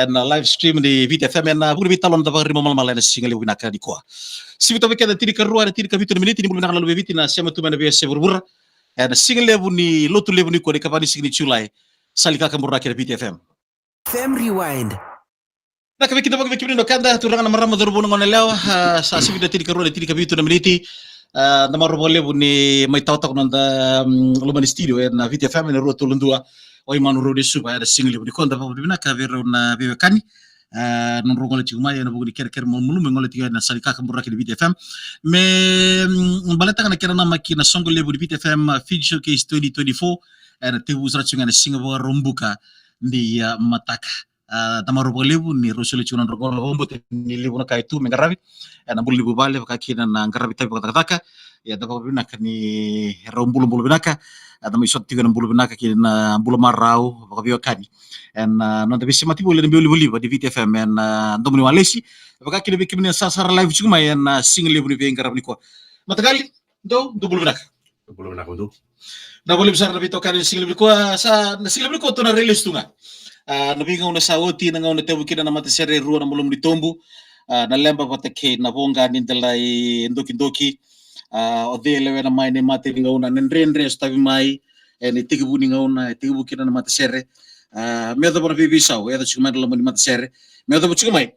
en live stream di Vita FM en bugni vitalon da bagri momal malena singali bugna ka di ko si vita vekeda tiri karua tiri ka vitu miniti ni bugna lalu viti na sema tu mana bese burbur en singali bugni lotu lebuni ko de kapani signi chulai salika kamurra ke Vita FM FM Rewind. na kami kita bagi kibni no kanda turanga marama dorbo ngone leo sa si vita tiri karua tiri ka vitu na miniti na marobole bugni mai tawtak non da lomani studio en Vita FM en rotu lundua oi manu rode suba ada single budi konta pa budi ka vero na bebe kani non rongole ci umay na budi ker mulu ngole tiga na salika ka buraki di Vita FM me balata kana kera na makina songo le budi Vita FM Feed Showcase 2024 na te usra ci ngana Singapore rombuka di mataka tamaro bolebu ni rosole ci non rongole hombo te ni lebu na kaitu me ngarabi na buli bu bale ka kina na ngarabi tabi kata ya da budi na kani rombulu bulu binaka ada mai sot tiga bulu benaka ki na bulu marau baka biwa kani en non da bisi mati bulu buli di Vita FM en domni walesi baka ki be kimni sasar live cuma en single lebuni be ngarab ni ko matagali do bulu benaka do na bulu besar lebih tokan single lebih ko sa na single lebih ko to na release tunga na binga una saoti na ngona tebu kina na mata sere ruwa na mulum ditombu na lemba patake na bonga nindelai ndoki odele wena mai ne mate ngauna nendre stavi mai ene tigibu ni ngauna tigibu kina na mate sere medo bona bibi sau edo chuma la moni mate sere medo chuma mai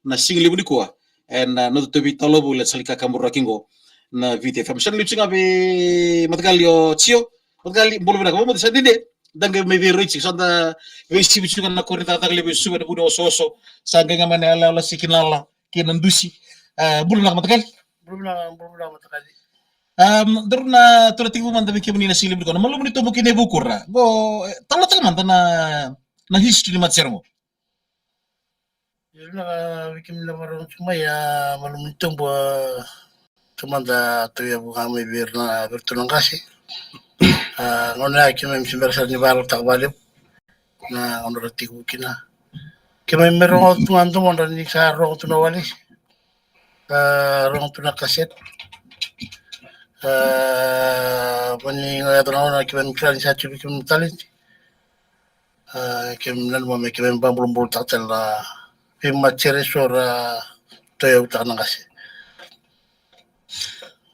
na single buni ko en no to bi tolobu le salika kamura kingo na Vita FM san luchinga be matgalio chio matgali bolu na ko mo sadide danga me be richi sonda we si bichunga na korita tagle be suba de budo soso sanga ngamane ala sikinala kina ndusi bulu na matgali bulu na matgali daruna tura tibu manda biki muni na sili biko na malu muni to buki ne bukurra go tala manda na history mat sermo na biki muni maru cuma ya malu muni to bo manda to ya buka me birna bertulung kasih ngona ki mem simbersar ni baru tak balik na ono tibu kina kema merong tu antu monda ni sa rong tu nawali rong tu na kaset bani ngayatana na kiban kran sa chubi kim talent kim nan mo me kiban bambul tatel la pim machere sora toyo utana kasi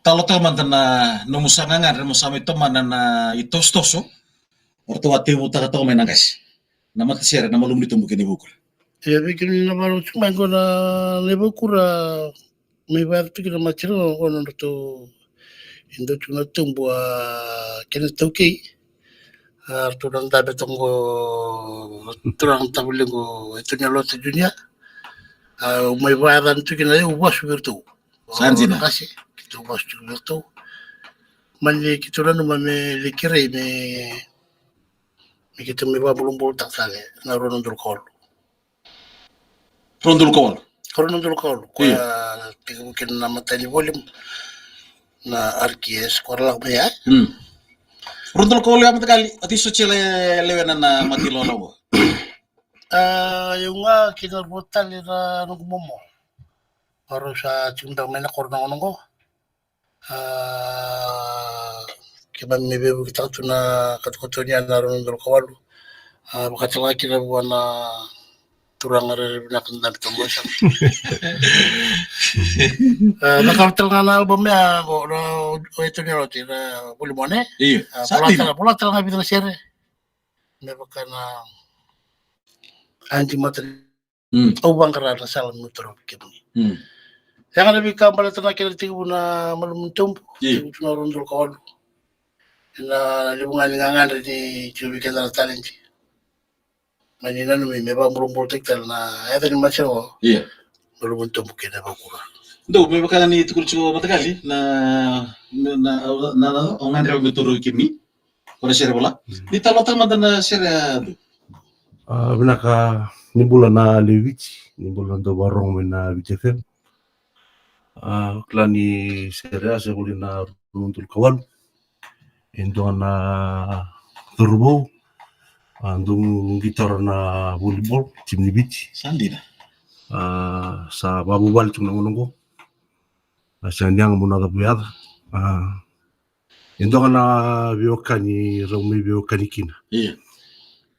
talo to mantana no musananga re musame to manana itostoso orto ate buta to menangas na matsere na malumni to bukene bukur ya bikin na baru cuma gona lebukura me bar tu kira machere ono to indo tuna tumbu kena toki turang tabe tongo turang tabulengo itu nyalo tujunya mai badan tu kena ubas bertu sanjina kasih kita ubas bertu mali kita ranu mame likire me kita me ba belum tak sale na ronondul kol ko ya mungkin nama tadi volume na RKS korla ya rundul ko le amatakali ati sochele lewena na matilo lobo yung kinarbutan nila nung momo para sa tindang may nakorna ko kaya may bebo kita ito na katukoto niya na rundul kawalu makatala kinabuwa na turang rin na kanda nito mo siya nakapital nga na album niya o ito niya roti na bulimone pula tala nga bitang sere may baka na anti materi ubang karana salam nutro kini yang ada bika balata na kira tigo na malumutumpo tigo na rundul kawalu na libungan ngangan di cubikan na talent manina no me ba murumbo tektal na eda ni macho belum untuk mungkin apa kurang do me baka ni tukulcho matagali na ongandra beturu kimi kore sere bola di talo na sere binaka ni bulan na lewich ni bulan do barong na BTFM klani sere ase kulina runtul kawal endo na turbo andung gitar na volleyball tim ni beach sandina sa babu bal cuma ngunungko asyanyang muna ka buyada endo kana biokani romi biokani kina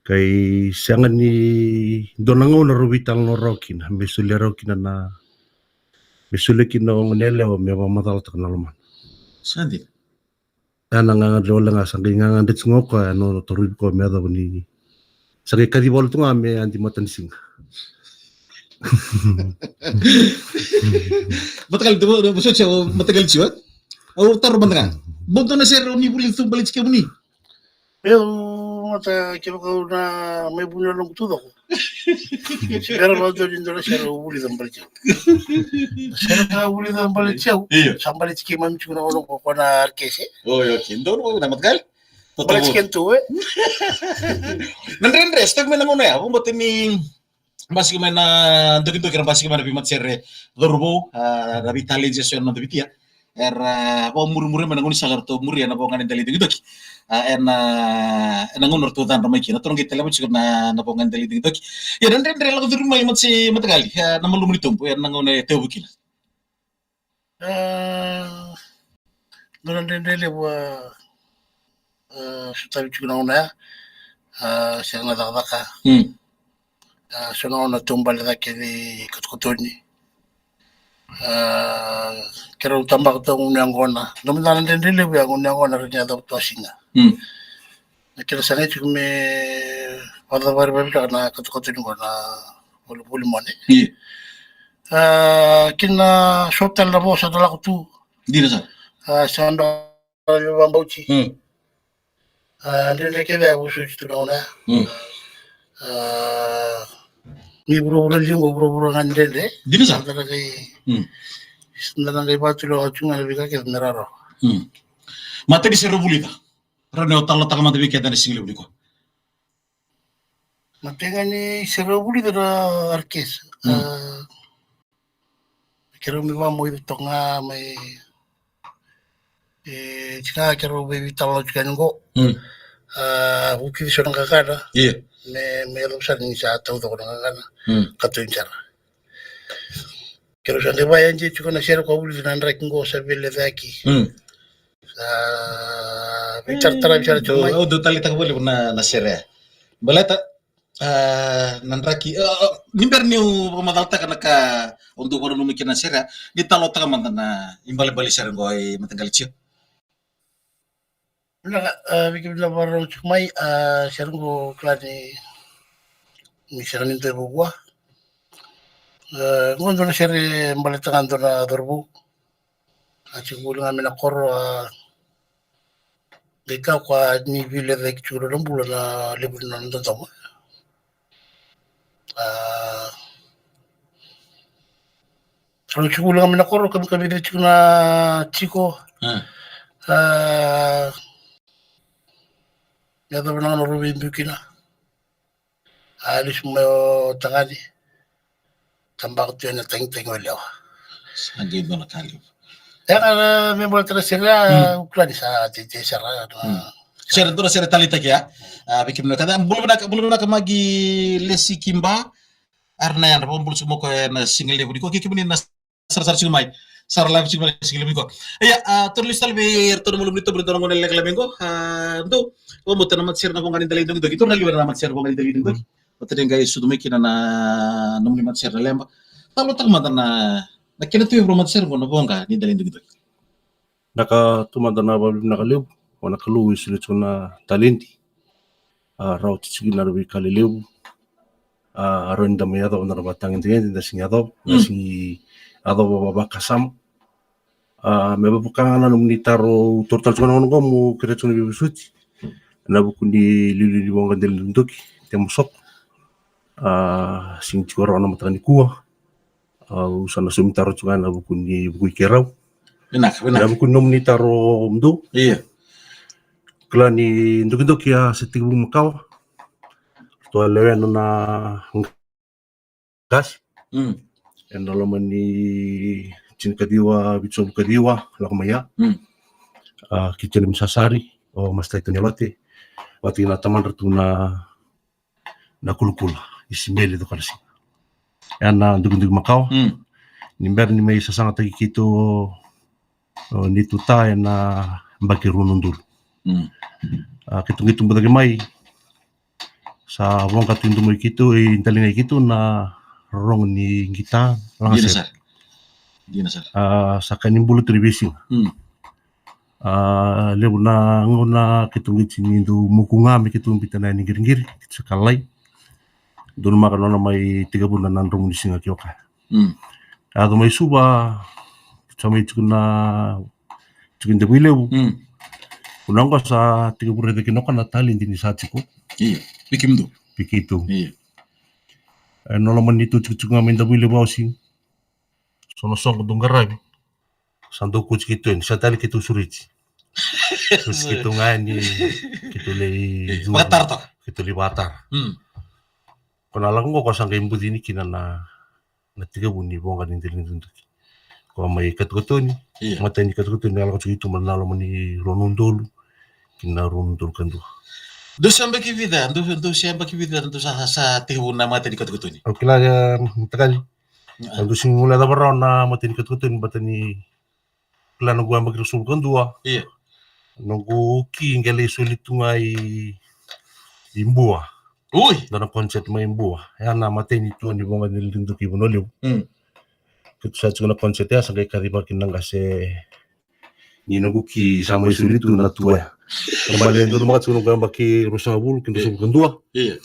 Kay siangan ni donango na ruwitang no rokin, mesuli rokin na mesulikin na ngonele o me matal tak na luman. Sandi. Ana nga rola nga sang nga ndits ngoko ano torib ko me da ni. Sagi kadi bol tunga me anti matan sing. Matagal dito busot siya matagal siya. O taro banda. Bonto na sir ni bulin tu balik ka muni. Pero mata kilo ko na may bunyo lang tudo ko. Pero ba do din dola siya uli dan balik. Siya na uli dan balik siya. Sambalik ki man chuna ko na arkese. Oh, okay. Doon mo na matagal. Balik kento Nandren rest tag menang ya. Mo tini basik mana dogito kira basik mana bimat serre dorbo revitalisation na bitia. Po mur-mur mana ngoni sagar to muri na po ngani dali dogito ki. Nangunor to dan ramai kina torong kita lama cukup na po ngani dali dogito ki. Ya nandren lagu duru mai mat si matagali. Na malumri tumpo ya nangone teo bukina. Nandren wa sutabi chukuna una siya nadakdaka suna una tumbal na kini katkutuni kira utambak ito ang unyang kona naman din rin ang unyang kona rin niya daw ito asinga kira sa ngayon kung may patabar-bar na katkutuni ko na puli mo kina sotal na po sa talak ito Di na sa? sa ando yung bauchi Andrei keda usu chituna ni buru-buru jingo buru-buru ngandele Di na sa? ndana kai patulo achunga lebika ke meraro Mata di seru bulita. Rane otala taka mata bika dan single buliko. matenga ni serobuli dara arkes kero mi va moi tonga mai chika kero bebi talo chikango Buki di sonang kakana. Iya. Me rusak ni sa tau to kakana. Katu incara. Kero sande bayan je chuko na share ko buli nan rakingo sa belle daki. Bicar tara bicara chumai. Oh, do tali tak boleh na share. Balata nan raki nimber ni magalta kana ka untuk kono numikin na share. Di talo taka mantana imbali-bali share ngoi matanggal cio. Bikin baru cumai serunggu klani misalnya itu buah ngondol seri balik tangan dona dorbu acik bulan amena kor deka kwa ni vile dek churu bulan na lebur nan tamu kalau cik bulan amena kor kami dek chuna chiko ya to nang rubi bukina alis mo tangani tambak tu na teng wala Agi do na kali. ya kana me mo tra sira uklan sa tite sara Share do na share tali tak ya. Bikin kada belum na magi lesi kimba arna yan pun bulus mo ko na single level ko kiki na sar sumai sar live single single ko ya tulis talbe to mo lumito bro ngone lek lamengo do o mo tan mat share na ko ngani dali dog ito na liwa na mat share ko ngani dali dog patrin gay sudumiki na nomni mat share lemba talo tak mata na kina tu bro mat share ko na bonga ni dali dog Naka tumanda na bablim nakaliw o nakaluwi sulit ko na talenti raw titsigi na rubi kaliliw aron damay ato na rabatangin tingin na singato na si ato babakasam mebabukangan na nitaro total ko na ko mo kiretso na bibisuti na bukundi lililiwang kandil nunduki temusok sing chikoro na matani kuwa usana sumitaro chunga na bukundi bukui keraw benak na bukundi nominitaro mdu iya klani nduk ya setibu makaw to lewe na gas en nalaman ni Chinkadiwa Bitsom Kadiwa Lakmaya Kichelim Sasari o Mastay Tanyalote wati na taman ratu na kulukula isimeli to kasi yan na nduk makaw nimber ni may sasanga tagi kito ni tuta na bakirunundul kitong badagay may sa wong katindu mo kitu intalinga kitu na rong ni kita Dina sir. sa kanin bulu tribisi lebu na ngona kitu ngitini ndu mukunga mi kitu bitana ni giringiri kitu kalai dun makan na may 3 bulan na rong ni singa kyoka may suba samay na chikin de wilebu unang ko sa 3 bulan de kinoka na talin din sa chiko Iya, pikitu iya. Nolaman itu cukup ngamen da wilebu ausing sono song dunggarai sandu kuch kitu en satali kitu surich sus kitu ngani kitu le Batar to. kitu li batar Kona ko sang kaimbu dini kina na 3 buni bonga din dilin tuntuk ko may katgutoni mata ni katgutoni ala ko itu manalo mani ronundolu kina ronundol kandu Do siamba ki vida, do siamba ki vida do sa tihuna mata di katgutoni. Okila ya takali Andu sing mula da barra na matini katgutoni batani plano gua magir sul kandua Iya. Nunggu ki ngale sulitungai imbua Ui, dana konsep mai imbua ya na mateni tu ni bonga ni lindu ki bonolio kitu sa tsuna konsep ya sangai kariba kinanga se ni nunggu ki sama sulitu na tua kembali ndo mga tsuna gamba ki rusabul kindu sul kandua iya.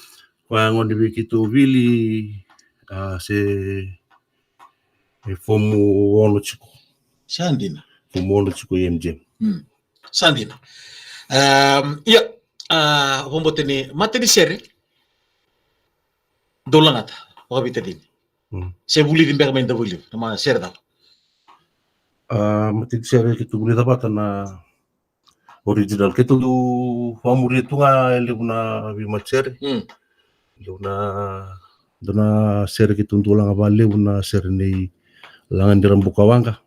kwa ngondi bi kitu vili se fomu ono chiko Sandina. fomu ono chiko MJ Sandina. Iya, hombote ni mate di sere. Dolangata, wakabita din. Saya buli din baka main da buli, nama sere daw. Mati sere kitu buli dapat na original kitu du famuri tu nga lebuna bimat sere lebuna dona sere kitu tulang apa lebuna sere nei langan diram bukawanga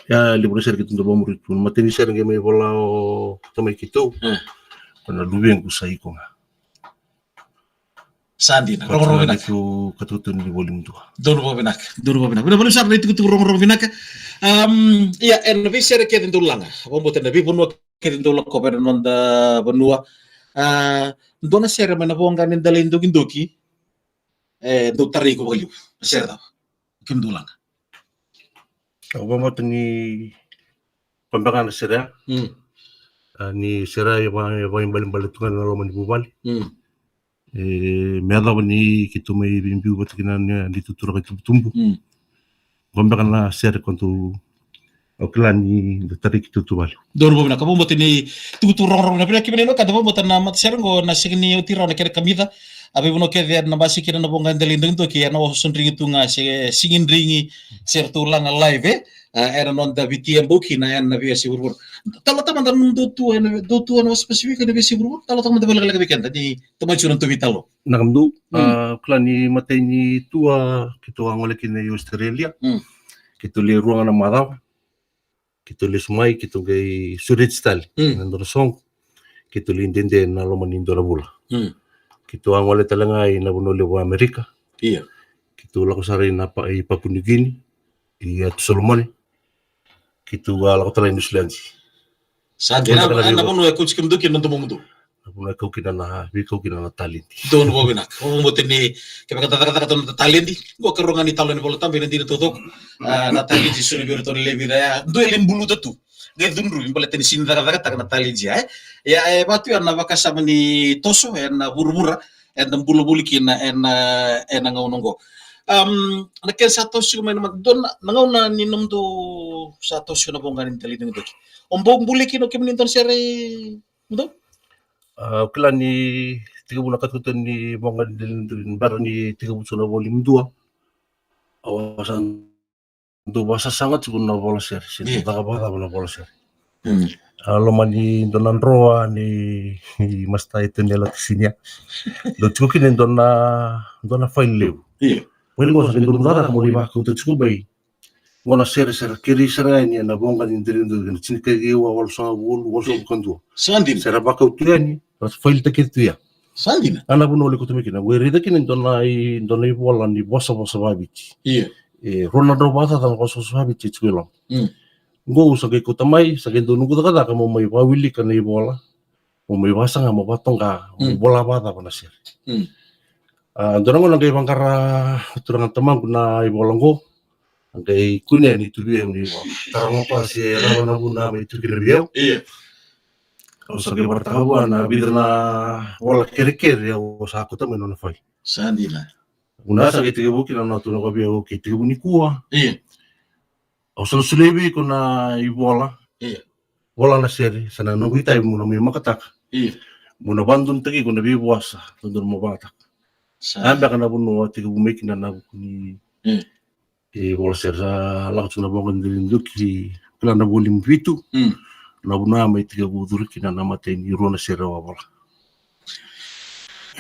ya libur sere kitu famuri tu mati ni sere ngeme bola tamai kitu kana dubeng kusai ko nga Sandina, rong binak. Itu ketutun di volume tu. Dono binak. Bina boleh sar itu kutu rong binak. Ya en vi sere kedin tulanga. Hombote na vi bonua kedin tulak ko pero nonda bonua. Dona sere mana bonga nin dalin doki. Do tari ko bagyo. Sere daw. Kim tulanga. Ako mo ni pambangan sere. Ni sere yung baling-balitungan na laman ni Bubal. Meada ni kitu may bimbiu batikinan ditutura kitu tumbu. Pambangan na sere kontu oklan ni tari kitu tubal. Dono binak. Kamu bote ni tutu rong na binak kimene kada mo bote na mat sere ngo na signi utira na kere kamida. Abi bono kede na basi kira na bonga dalin doki ya no sunringi tunga singin ringi ser tulanga live era non da VTM buki na yan na via si burbur. Talo taman da nung do tu ano spesifik na via si burbur. Talo taman da balaga weekend di tumachuran tu vitalo. Nakamdu klan ni matay ni tua kitu ang wala kina Australia. Kitu li ruangan na madaw. Kitu li sumay kitu gay surit style. Nandor song kitu li indende na loman indora bula. Kitu ang wala talaga ay nabunuli wa Amerika. Iya. Kitu lako sa rin na Papua New Guinea. At Solomon. Kitu lako talaga New Zealand. Sadi na puno ya coach kim duki nanto mundo. Napuna ikaw kinana talenti. Doon mo binak. Kung mo tini kaya kata to talenti. Go karongan ni talon ni bola tambe nanti tutok. Na talenti suni biru to lebi da. Do elin bulu tu. Gaya dundru yung pala tinisin dagat na talenti ya. Ya batu yan na bakasama ni Toso na burubura and ang bulubuliki na nangaunong nakin sa Toso may naman doon nangauna ninom do sa Toso na bongga ng talenti ng doki. Ombong buliki no kim ninton sere do? Kailan ni tiga bulan katutan ni bongga din bar ni tiga bulan na volume 2. Awasan do basa sangat siguro na bola sir. Sino takabata na bola sir. Loman ni donan roa ni masta itu nela kisinya. Do chukin dona file lew. Iya. Well ko sa kindon dara mo liba ko to bay. Ngona ser kiri sera ni na bonga din din do chinkagi wa wal sa wol so kandu. Sandin. Sera ba ko tiani. Ras file takitu ya. Sandin. Ana bunoli ko tumikina. We rida kin dona bola ni bosa babici. Iya. Ronaldo bata tan ko so babici chikulo. Go sa kay kutamay sa kay dunug kada ka mo may pawili ka na bola. umewasa nga mapatong ka bola bata pa na sir. Doon ako nagay bangkara turang teman kuna ibolongko nagay kunya ni tuloy ang ibo. Tarang pa si rawan na muna may tukirabiyaw. Iya. Kalau sa kay bartakawa na bidra na wala kirikir ya sa ako tamen na fay. Sandi na. Una sa kay tigabukin na tuno ka biyaw kay tigabuni kuwa. Iya. Ako sa sulebi ko na ibola. Iya. Wala na sir sana nung itay muna may makatak. Iya. Muna bandun tagi ko na bibuasa tundun mo batak. Amba kana buno tiga bumeki na ni wala sir sa lakas na bangon din duki kala na bulim pitu na buna may tiga budur kina na matay ni rona sir wala.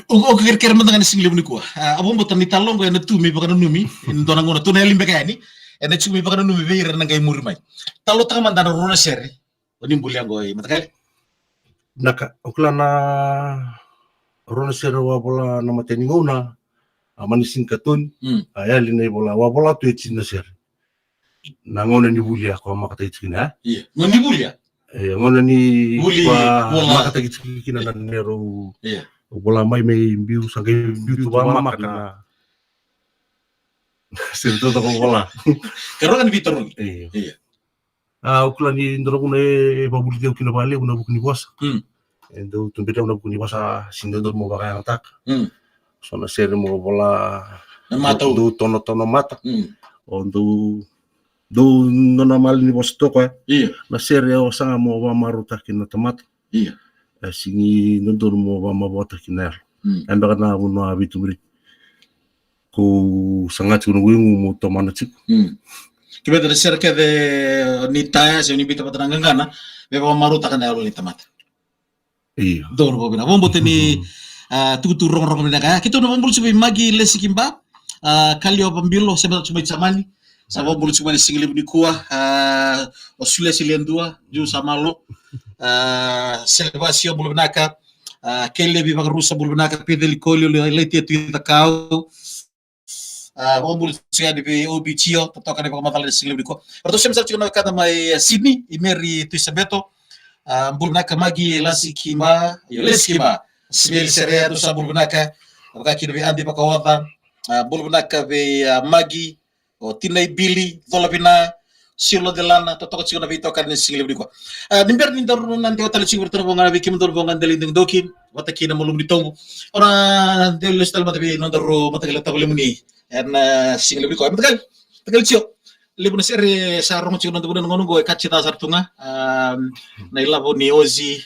O kira-kira man dengan singlim ni ko. Abon botan ni talong ko na tumi baka numi indona ngona tunay limbe kayani. Ena chumi baka numi beira na ngay murmay. Talo ta man dana rona sir. Oni mbuliang goy matakal. Naka ukla na rona sir wala na matay ni ngona. Amanising katun, ayali na ibola, wala tu na sir. Nangona ni bulia ko makatay kina. Iya. Ngoni bulia? Ngona ni Bulia makatay kina na nero. Iya. Bola may biu sagay biu tu ba mamak na. Sir to ko bola. Karo kan Vitor. Iya. Ukla ni ndoro ko na babuli daw kinabali una bukni boss. Endo tumbeda una bukni boss sindo mo ba kaya atak. So na sir mo bola do tono mata. Do na mal ni boss to ko. Iya. Na sir yo sanga mo ba maruta kina tomato. Iya. Singi nondor mo ba mabota kina. Amba kana uno abitu bri. Ko sangat kuno mo tomana chik. Kibeta sir ke de ni taya se ni bita patananga kana be ba maruta kana lo ni tomato. Iya. Dor bo bina. Bombo teni tutu rong bina kaya. Kita udah membulu cuma magi lesi kimba. Kali apa mbilo sebab cuma zamani. Sama bulu cuma single ni kuah. Osule silian dua. Ju sama lo. Selvasio bulu benaka. Kelle bi bang rusa bulu benaka. Pedeli kolio leti tu kita kau. Bulu cuma di obi cio. Totokan di bang matal single ni kuah. Pertu saya misal cuma kata mai Sydney. Imeri tu sebeto. Bulu benaka magi lesi kimba. Lesi kimba. Sibel serea do sabul bunaka abaka kino be andi baka wada bul bunaka be magi o tinay bili dolabina silo de lana to ci na bito kan singli ko nimber ni daru nan de hotel ci bertero bonga be kim dol bonga del ding dokin wata kina mulum di tongu ora del lestal mata be non daru mata gele tabule muni en singli ko mata gal cio libun sere sarong ci non de ngono go kacci ta sartunga na ilabo ni ozi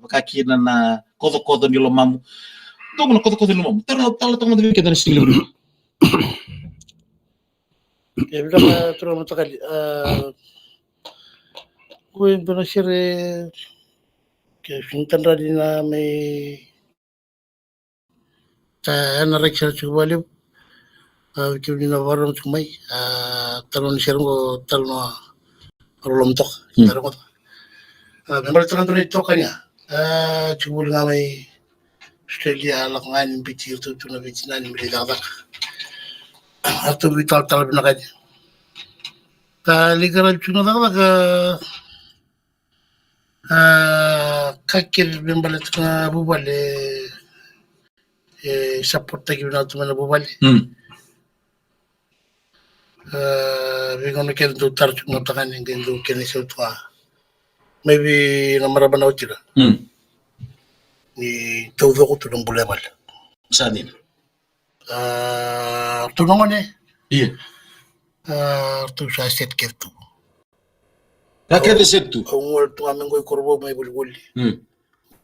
baka kina na kodo ni lo mamu dong na kodo ni lo mamu talo tong de ke dan singli ya bila terus matakali gue benasire ke fintan radina me ta ana reksa chubali kibina waron chumai talon sirngo talno rolom tok tarot member tanto tokanya chubul ngamai Australia lakangan bitir tu na bitina ni milidak atau vital tal binakanya kali karal chuna daga kakir bimbalet ka bubale support tagi bina tu mana bubale bigono ken tu tar chuna takan yang ken tu ken isu tua maybe namara bana utira ni tau ko tu dong boleh mal sadin tu nongone iya tu sa set kertu kakek de setu ngol tu amengo korbo may bulbul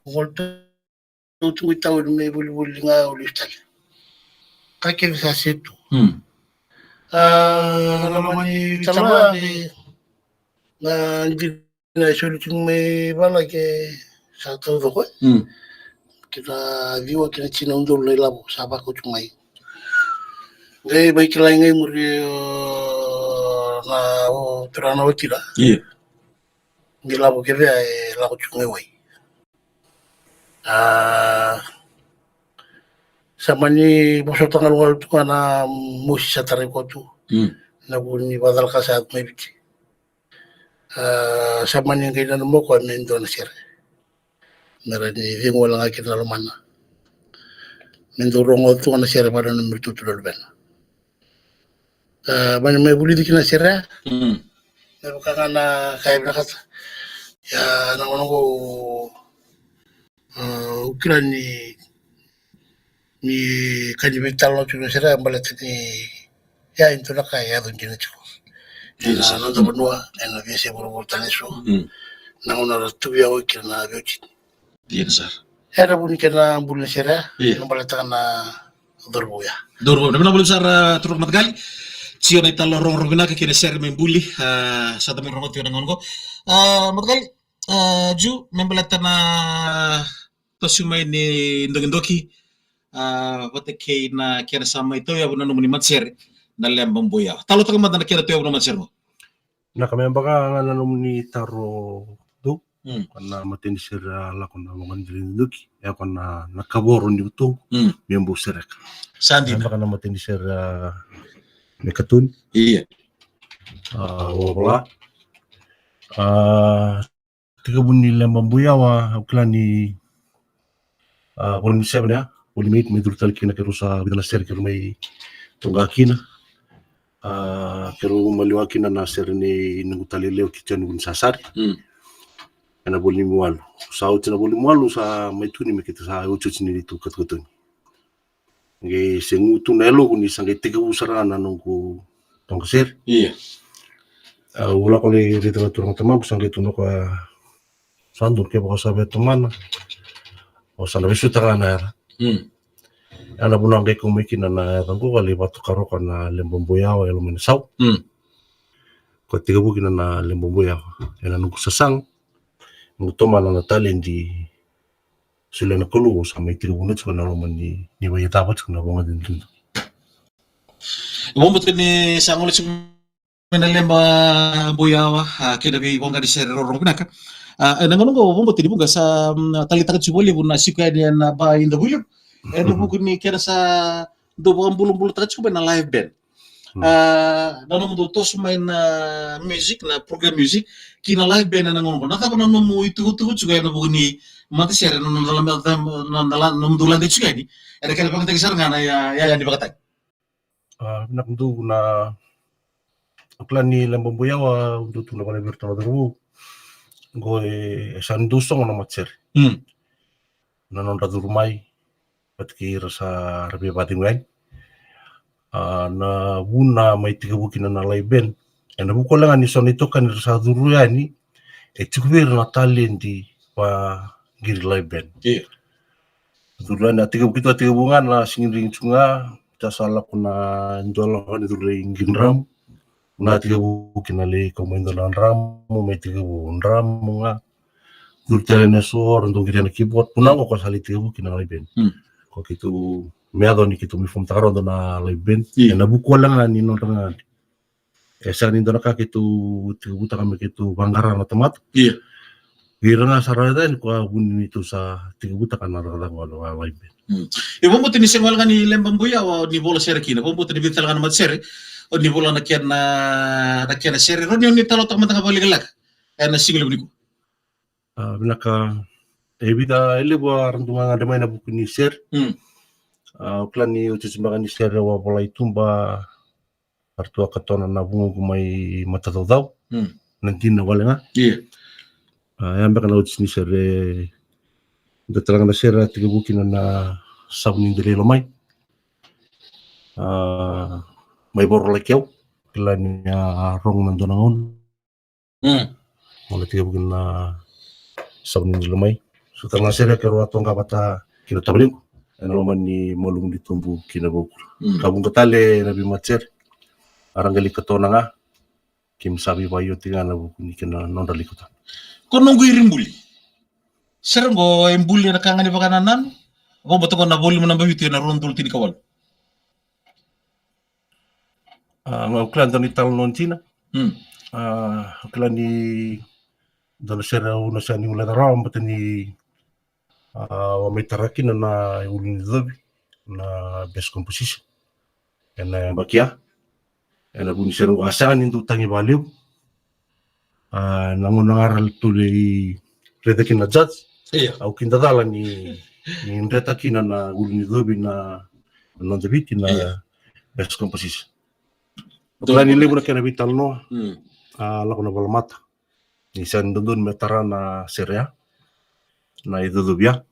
ngol tu tahu may bulbul nga ulistal kakek sa setu naman tama na hindi na sulit yung may bala ke sa tao ko kita viwa kina china undol na ilabo sa bako chumay ngay bay kilay ngay muri na turana watira iya ngilabo keve lako chungay way samani boso tangal wal tu kana musi sa tare ko tu na buni badal ka sa may biti samani ngay na mo ko na Indonesia mera ni vingo wala nga kita lumana mendorong tu ana sere pada nomor tu tulur ben banyak mai buli dikina sere mera kana kai brakat ya nangongo ukran ni kadi metal no tu sere ambalat ni ya itu nak kaya tu jenis tu na no tu benua ena biasa buru tanesu na ona tu ya okina biochi Iya, sir. era buni kena bulu sera ambalat kana dorboya Dorbo, na boleh sar turun matgali. Sio na italo rong robina kene ser membuli sa tamen romot yo nangon ko. Matgali ju membalata na to sumay ni ndogendoki wate kay na kera sama ito ya bunan muni matser na lembang boya. Talo taga madana kera to ya bunan matser mo. Na kami baka nga ni taro do kana matin sira la kuna mga duki ya kana nakaboro ni uto miyambo serek. Sandi Baka na matin sira mekatun. Iya. Wala. Tiga bunyi lembang boya wa uklani wala misya ya. Wala mit medurtal kina kerusa bidala ser kerumay tunggakina. Pero maliwakin na ser ni nangutalileo kitchen gun sasari. Na boleh mualu. Saud na boleh mualu sa may tuni makita sa ucho ni dito katutun. Nge sengutu nelo kuni sa tiga usara na nungku tongkasir. Iya. Wala ko le dito na turang tamang sa tuno ka sandun ke baka sabi tumana. O sa nabisu na. Ana bunang kay kumikin na tangko kali batu karoka na lembomboyaw ay luminasaw. Ko tiga bukin na lembomboyaw. Yan nungku sasang. Ngutoma na natalin di sila na kulu sa may tribunat sa naroman ni bayatapat sa nabunga din dun. Ibang buto ni sa ngulit sa lemba boyawa kaya nabi ibang gadi sa rorong pinaka. Nanganong ko ibang buto ni bunga sa talitakat si Bolly na sikaya niya na ba in the william. Nabukod ni kaya sa dobo ang bulong-bulong takat na live band. Nanong tos may na music na program music kina live band na nangono nata ko nanong mo itu juga na bugni mati sere non dulan di juga ni ada kala pang tagisar ngana ya di bakatay Nakdo na aklan ni lambang boyawa untuk na pala bertama dulu goe sandusong na matser nanon radu rumay patki rasa rabi bating wen na buna may tiga bukin na live band. Na buko lang ni son ito kan sa duru yani chukbir na talent pa gir live band. Iya. Duru na tiga bunga na singring chunga tasala ko na ndolo kan duru ingin ram na tiga bukin na le komendo na ram mo may tiga bukin ram nga duru tele na suor ndong gir na keyboard puna ko sali tiga bukin na live band. Ko kitu meado ni kitu mi fum taro na live band. Na buko lang ni non nga sa nindo na ka kitu tibuta kami kitu banggara na tomat. Iya. Gira nga sarada ni ko bunin itu sa tibuta kan na wala live band. Ibang buto ni sengwal nga ni lembang boyawa ni bola sere kina. Ibang buto ni bital nga na matsere o ni bola nakyan na sere. Ron yun ni talo tak matang baligalak. Na single ni ko. Binaka ebida elebo arandunga nga damay na buku ni ser. Plan ni utusimbakan ni ser wa bola itumba artua katona na bungo may matataw daw. Nanti na wala nga. Iya. Yan baka na utis ni ser talaga na ser tiga bukin na sabon dili lamay. May boro lakyaw. Kila niya rong nandun ang un. Wala tiga bukin na sabon dili lamay. So talaga na ser karo atong kapata kinatabalin ko. Ano naman ni molong ditumbu kinabukul. Kabung katali nabi matser. Aranggali katona nga kim sabi ba yun tinga na bukuni kina nondali ko ta. Kung nung guirin buli, serang go yung buli na kangan ni pakananan, ako bato ko na buli mo na bahiti na rondol tinikawal. Nga uklan doon italo noon China. Uklan ni doon sira una siya ni ulan raw pati ni may tarakin na ulin dobi na best composition. Yan na bakya. Yan na bunyi sira asaan into tangi baliw. Nangunangaral tuloy redakin na judge. Au kindadala ni ndreta kina na ulu ni dhobi na non debiti na best composition. Klani lebu na kena vital no lako na balamata. Ni san dondon metara na serea na idodobia.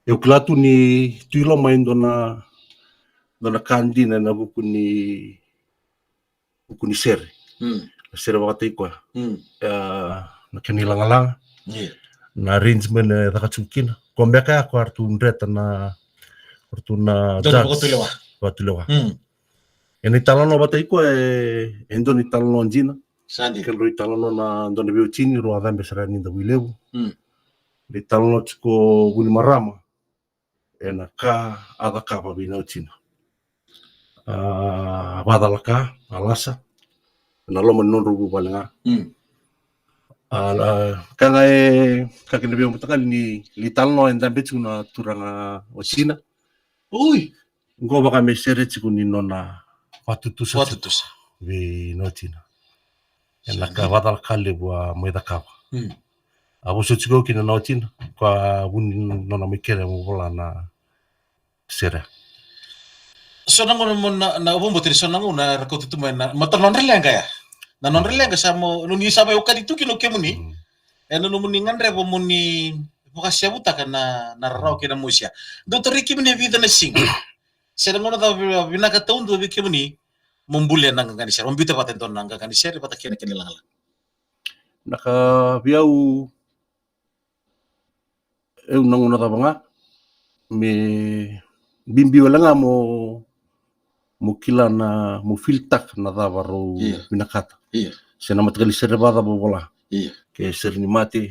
Eu klatu ni tuilo main dona kandi na buku ni sere. Sere wakati ko. Na kenilang-lang. Na arrangement na takachukina. Kombeka ako artu ndreta na Batulewa. Eni talano batay ko endo ni talano jina. Sandi. Kelo talano na ndo biu chini ro adambe sara ni ndawilebu. Ni talano chiko guni marama. Ena ka adaka babina china. Badalaka alasa. Na loma non rubu balenga. Kanga kakina biu mutakali ni talano endambe chuna turanga China. Ui. Ngo baka mesere chiku ni nona watutusa. Vi no China. Ena ka badal kale bua moeda kawa. Abo so chiku kina no China. Kwa buni nona mikere mo bola na sere. So nango na ubombo tiri so nango na rakotutu na matanon relenga ya. Na non relenga samo nuni sama ukadi tu kino kemuni. Ena numuni ngandre bomuni bukas buta kana na rau kina musia. Dr. Ricky mene vida na sing. Sera ngono ta binaka taun do kemuni membulia nang ngani sera membita patenton nang ngani sera pata kena langala. Naka biau eu nango na tabanga me bimbi walanga mo kila na mo filtak na davaro binakata. Sena matgali sera bada bola. Ke sera ni mati.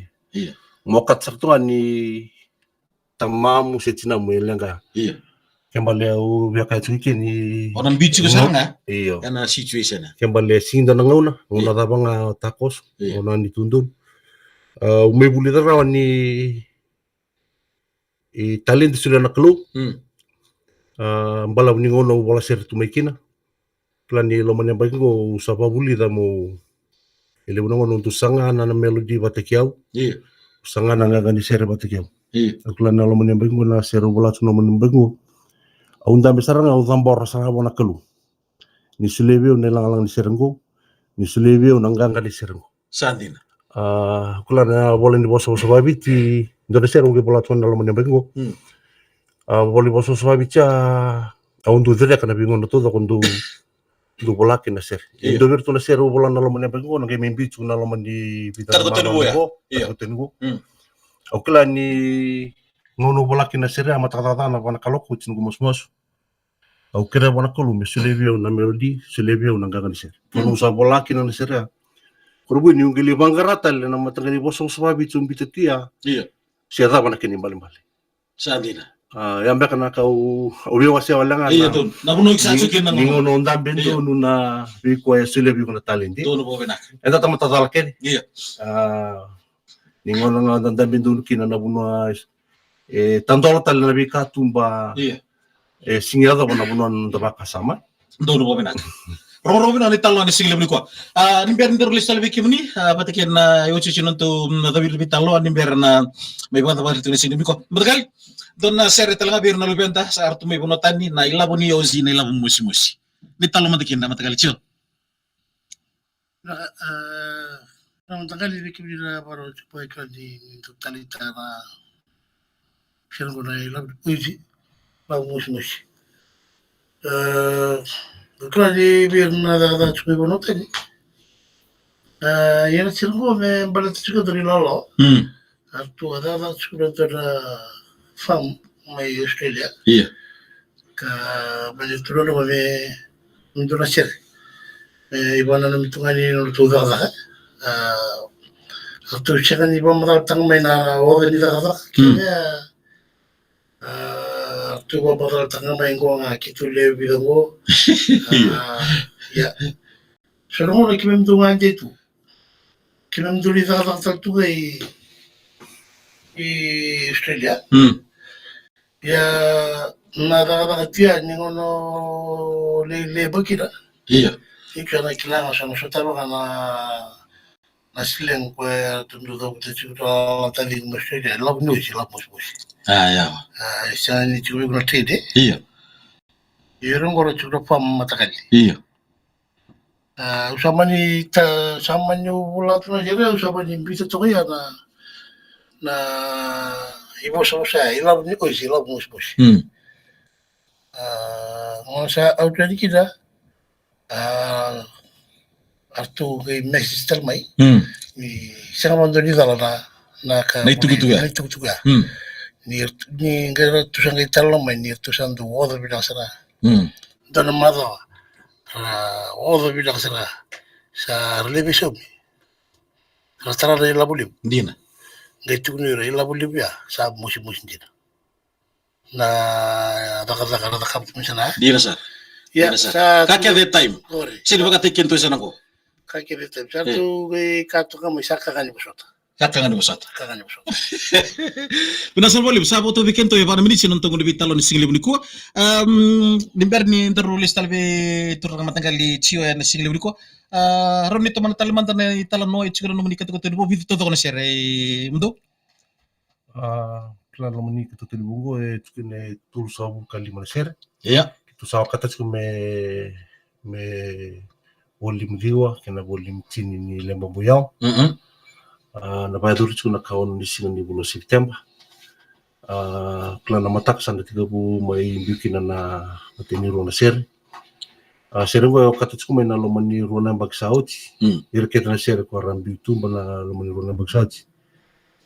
Mokat sartua ni tamamu setina muelenga. Kembali au biaka tuiki ni Orang bicu ke sana iyo. Karena situation. Kembali sinda nangauna ngona dabanga takos ngona ni tundun. Umebuli dara ni talent sudah naklu. Mbala ni ngona bola ser tu mekina. Plan ni lo manya bagingo usapa buli da mo ele ngono untuk sanga na melodi batakiau. Sanga na ngani ser batakiau. Plan lo manya bagingo na ser bola tuna manya bagingo. Aunda besarang au tambor sanga bona kelu. Ni sulebe nelang-lang di serenggo. Ni sulebe nanggang di serenggo. Sandina. Kula na bola ni boso babi ti Indonesia rugi bola tuna lo manya bagingo. Bola boso babi cha aundu dere kana bingon todo kundu bola kina ser. Indo virtu na ser bola na lo manya bagingo nang membi tuna lo mandi bidang Targotengo. Au kula ni ngono bola kina sere ama tata na bana kaloko chin gumos au kira bana kolu me sulevio na melodi sulevio na gangan sere ngono sa bola kina na sere kurbu ni ungeli bangarata le na matangani boso swabi chumbi tetia sia bana kini bali Sandina. Yambe kana kau ubi wasi walanga na buno iksasu kina ngono ndambe ndo na biko ya sulevio na talenti dono bobena enda tamata dalken ni ngono ndambe ndo kina na buno tandola tal na bika tumba singada bona ndabaka sama dono bobena Robin ani talo ani single ko nimber nder lista lebi kimni pataken na yochi chinonto david bitalo ani nimber na may bata bata tuni single ko bergal don na sere talanga bir na lubenta sa artu may bonotani na ilabo ni ozi na ilabo musi ni talo matakin na matagal chill na matagal lebi kimni na baro chupai ka di totalita na Shergo na ilabo ozi labu musi Kalau di biar nada cukup bonot ini, yang Shergo me balat cukup dari lolo, atau ada cukup dari farm mai Australia, ke banyak turun me untuk nasir, ibanan mitungan ini untuk dah, atau sekarang ibu mereka tang main orang ini dah, kira tuh bakal tengah main gua ngaki tuh lebih dong ya sekarang lagi memang aja itu kita memang di sana tuh di Australia ya nada dia nih ngono le kira ini karena kita sama sama tahu karena nasileng kwe tundu do te chuta tali moshe de lab nuisi lab mos. Ya. Sa ni chuwe kuna tede. Iya. Yerong goro chuta pam matakali. Iya. Usamani bula tuna jere usamani bisa toya na ibo sa ilab ni oisi lab mos. Ngasa auto di kita artu ke mesistel mai ni sanga mando di dala na ka Na itu ya ni ngara tusan ke talo mai ni tusan do odo bidang sara dana mado odo bidang sara sa relevi somi rastara de la bulim Dina. ngaitu ni re la bulim ya sa musim dina na dakar misana Dina sar. ya sa Kake the time. Sini baka tekin to sana ko. kaki betul satu katu kami saka kani besota Kaka ngani basata. kani besota Binasal bolim sabo to weekend to yevana minisi non tongo di talon single buniko. Nimberni interrulis talbe turang matangali chio ya single buniko. Roni to man talman tan talon no chigro no manika to bo bitu to na sere mundo. Plan lomani kita telibungo tukine tul sabu kali malaysia. Iya. Itu sawa kata me volim diwa kena volim tini ni lemba buyau. Na bayar dulu cuma kawan di sini di bulan September. Plan nama tak sanda 30 mai bikin na mateni ruang seri. Seri gua kata cuma na lomani ruang bag sauti. Irket na seri ko ram bitu bana lomani ruang bag sauti.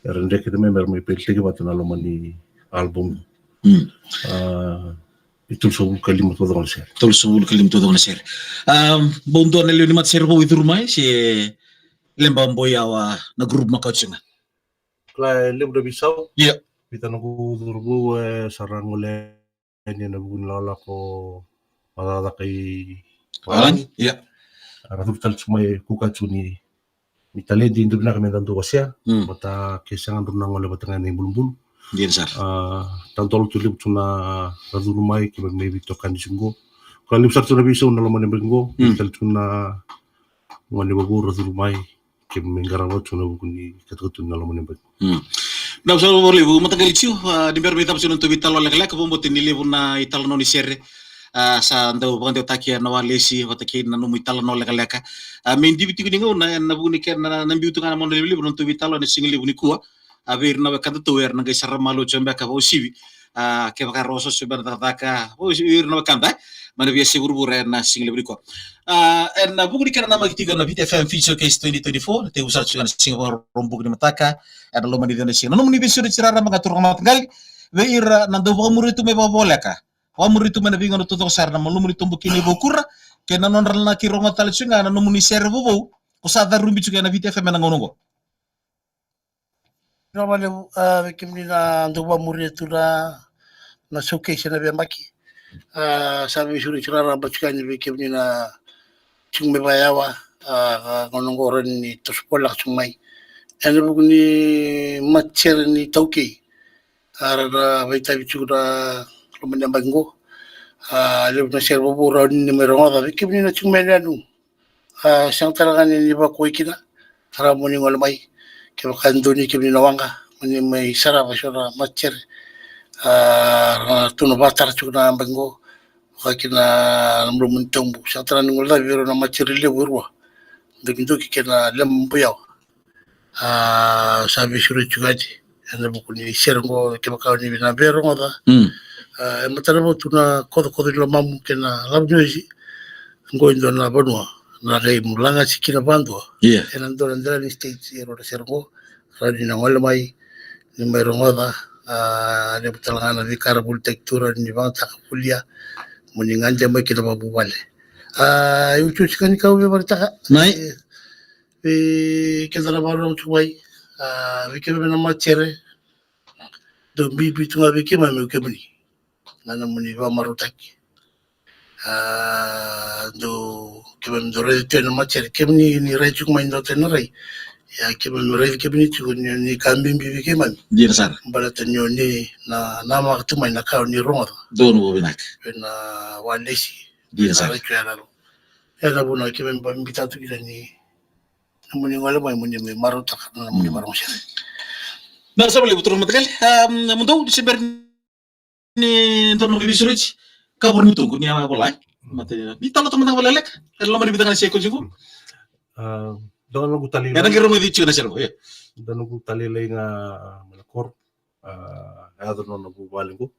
Rende kita member mai pelte ke batna lomani album. Itu sebul kalim to dong ser. Tol sebul kalim to dong ser. Bom do anelio ni mat ser bo itu rumah si lemba mboyawa na grup makauchinga. Kla lembra bisau. Iya. Kita nunggu durbu sarang oleh ini nunggu lala ko ada kai. Alan. Iya. Ratu tal cuma kuka cuni. Mitale di Indonesia kami tentu Asia. Mata kesangan renang oleh batangan yang bulbul. Dia sar. Tantol tulip tuna ratu rumai kami maybe tokan di sungguh. Kalau besar tuna bisa unal mana benggo. Tal tuna ngone bagur ratu rumai kami menggarang tuna bukuni kata tuna mana benggo. Na so boleh bu mata galicio di ber meta pun untuk vital oleh lek bombo tinili buna ital no ni serre. Sa ndo bande takia na walesi wataki na no ital no lek lek. Men di bitu ni ngona na buni ken na biutu kana mon lebli bun to vital no singli buni kuwa. Aver na kata to wer na ga sarra malo chombe ka bo sibi. Ke baka roso sebe na taka bo sibi na kanda. Mana biasa buru-buru na singli buni kuwa. Na buni kana na magitiga na VTFM feature case 2024 te usar chuan Singapore rombug ni mataka. Ada lo mani dana sing. Nanu muni bisu cirara mengatur ngamat gali. Weira nando ba muritu me ba boleka. Wa muritu me binga no toto sarna malu muritu bukini bokura. Ke nanon ralna ki ronga tal cunga nanu muni servo bo. Usada rumbi cuga na VTFM na ngonongo. Normally kimni na ndo ba muritu na showcase na biambaki. Sabi suri cirara bachukani kimni na cungme bayawa ngonongo ren ni tospolak cungmai. Ano bugni matcher ni tauke arada baita bichura lumanya bango leb na servo bura ni numero ngada kimni na chungmena nu sang talagan ni ba ko ikina haramoni ngolmai ke bakando ni kimni na wanga mani mai sara basura matcher tuno batar chuna bango kakina lumrun tombu sang talagan ngolda biro na matcher le burwa dokindo kikena lembuyaw sabi suri chugati anda bukuni serengo ke bakau ni na berongo da matara bo tuna kodo lo mamu kena labjoji ngoindo na bonwa na rei mulanga sikina bando enan do ndra ni state ero serengo radi na ngol mai ni merongo da ne butalanga na vikara bultektura ni vanta kulia muni nganja mai kina babu wale yuchu sikani kau be barta Mai kita baru cubai bikin nama cere do bibi tunga bikin mami ukebuni nana muni wa marutaki do keben do re te nama cere kebuni ni re cuk main do te rai ya keben re kebuni cuk ni kambing bibi ke mami dia sar. bala tenyo ni na nama tu main na kau ni rongo Don bo binak. na walesi Dia sar. ya la buna keben bambita tu kita ni muni ngole mai muni me maru tak na muni barang sir. Na sa bali betul matagal. Mundo Desember ni ntono bisurich kabur mutu kunya wala. Mate ni talo teman wala lek. Lo mani bidangan seko jigo. Doon ko tali. Yan ang giro mo dito na sir. Doon ko tali lay nga malakor. Ado no nabubali ko.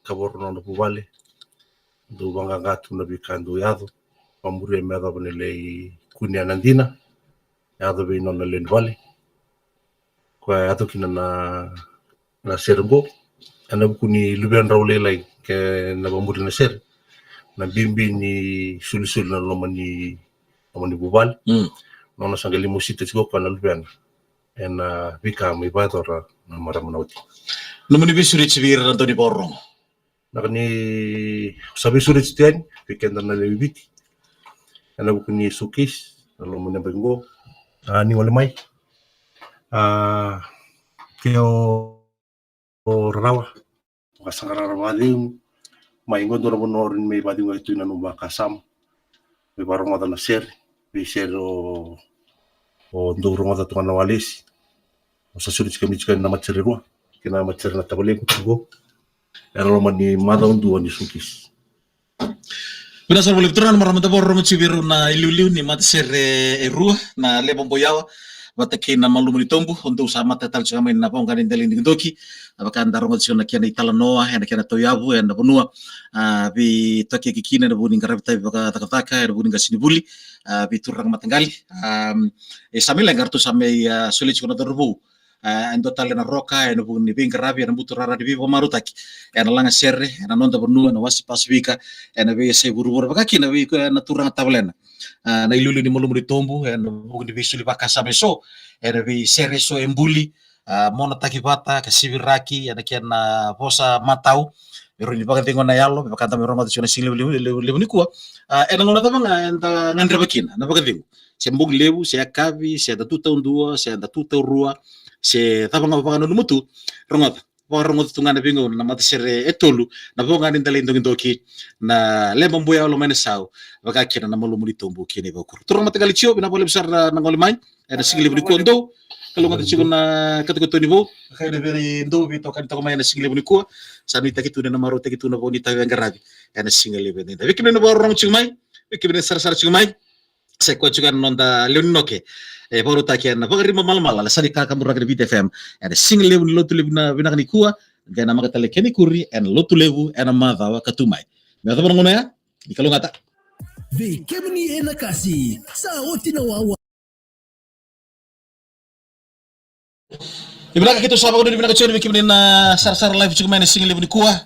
Kabor no nabubali. Do banga gato na bikando yado. Pamuri meda banilay kunya nandina. Yado be no na lenvali. Kwa ato kina na serbo ana kuni luben rawle lay ke na bamuri na ser na bimbi ni sulisul na lomani bubal no na sangali musita tigo kana luben en vika mi batora na maramanoti no muni bisuri chivir Antoni Borrong nakani sabi suri tian weekend na lebiti ana kuni sukis na lomani bengo ni wala mai keo rawa kasangara rawadim maingon dora bonorin may bading ito na numba kasam may barong mata na ser may ser o ndurong mata tungan na walis o sa sulit kami chika na matserirwa kina matser na tabalik ko pero man ni mata unduan ni sukis Pinasar boleh betul na maraming Borrong chiviru na iluliu ni matser erua na lebong boyawa batake na malumuni tombu untuk sama tetal chama na ponga ndeli ndoki abaka ndarongo tsona kiana itala noa ena kiana toyabu ena bonua bi toke kikina na buni ngarabita baka takataka na buni ngasini buli bi turang matangali samila ngartu same sole chikona dorbu endo tale na roka ena buni bingarabi ena buturara di bibo marutaki ena langa serre ena nonda bonua na wasi pasifika ena be se buru-buru baka kina bi na turang tablena na ilulu ni mulumuri tombu ena buni bisuli baka same so ena bi serre so embuli mona takibata kasibiraki ena kiana posa matau pero ni baka tingo na yalo baka tami roma tsona sile lebu ni kuwa ena ngona tabanga enta ngandre bakina na baka tingo se mbug lebu se akabi se da tuta undua se da tuta urua se tabanga baka no mutu rongata Borrong tungana bingo na matisere etolu na bonga ni ndale ndoki na leba mbuya lo mene sao baka kina na malumuri tombu kini bokur turong matagali chio bina boleh besar na ngoli mai ena singile buni kondo kalau ngata chiko na katuko nivo kaya beri ndo bito kan to mai na singile buni ko sanu itakitu na maro takitu na boni tawe ngarabi ena singile beni da bikine na borrong chimai bikine sar chimai seko juga nonda leonoke baru takian na pagari mal-mal ala sani kaka murag de BTFM and single level lotu lebu na binakani kuwa gana makatale keni kuri and lotu lebu and madawa katumai me ata ngono ya ikalo ngata Ve kemni ena kasi sa otina wawa ibinaka kitu saba kono ibinaka choni bikimni na sar live chukuma na single lebu kuwa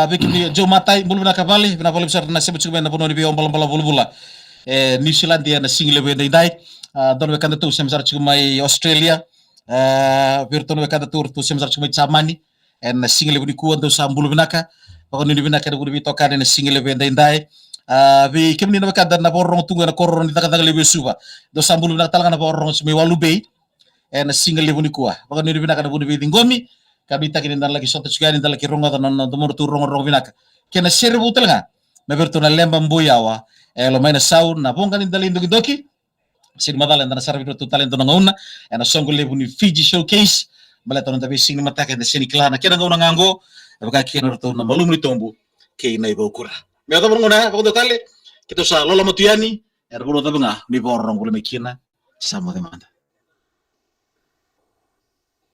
bikimni jo matai bulu na kabali bina pole besar na sebu chukuma na bono bi ombala bula New Zealand dia na single lebu dai don wekanda tu semsar chumai Australia virton wekanda tu semsar chumai Chamani en single lebu ku ando sambulu binaka pakon ni binaka du bi tokane na single lebu ndai bi kemni na wekanda na borong tunga na korron di taka lebu suba do sambulu binaka talanga na borong chumai walubei en single lebu ku pakon ni binaka na bu bi ngomi kabi takini dan lagi soto chugani dan lagi ronga dan no domor tu ronga binaka kena serbu talanga na virton na lemba mboyawa lo maina sau na bonga ni dalindo doki sin madala ndana sarvi to talento na ngauna ena songo lebu ni Fiji Showcase mala to ndabe sing mataka na sini klana kena ngauna ngango baka kena to na malum ni tombu ke ina ibo kura me to ngona ko to tale kito sa lola motuyani er bolo tabanga ni borong bolo mekina samo demanda